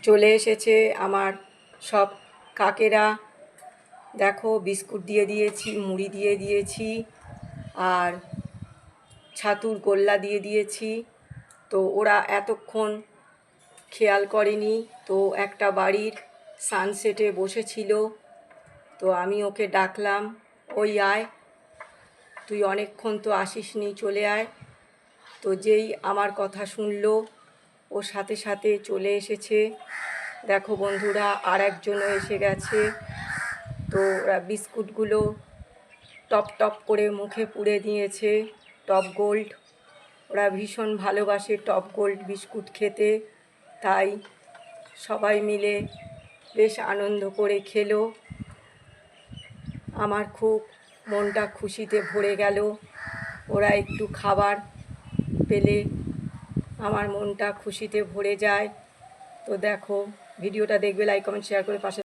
চলে এসেছে আমার সব কাকেরা। দেখো বিস্কুট দিয়ে দিয়েছি, মুড়ি দিয়ে দিয়েছি, আর ছাতুর গোল্লা দিয়ে দিয়েছি। তো ওরা এতক্ষণ খেয়াল করেনি। তো একটা বাড়ির সানসেটে বসেছিল। তো আমি ওকে ডাকলাম, ওই আয়, তুই অনেকক্ষণ তো আসিসনি, চলে আয়। তো যেই আমার কথা শুনলো, ওর সাথে সাথে চলে এসেছে। দেখো বন্ধুরা, আর একজনও এসে গেছে। তো ওরা বিস্কুটগুলো টপ টপ করে মুখে পুরে দিয়েছে। টপ গোল্ড, ওরা ভীষণ ভালোবাসে টপ গোল্ড বিস্কুট খেতে। তাই সবাই মিলে বেশ আনন্দ করে খেলো। আমার খুব মনটা খুশিতে ভরে গেল। ওরা একটু খাবার পেলে আমার মনটা খুশিতে ভরে যায়। তো দেখো, ভিডিওটা দেখবে, লাইক কমেন্ট শেয়ার করে পাশে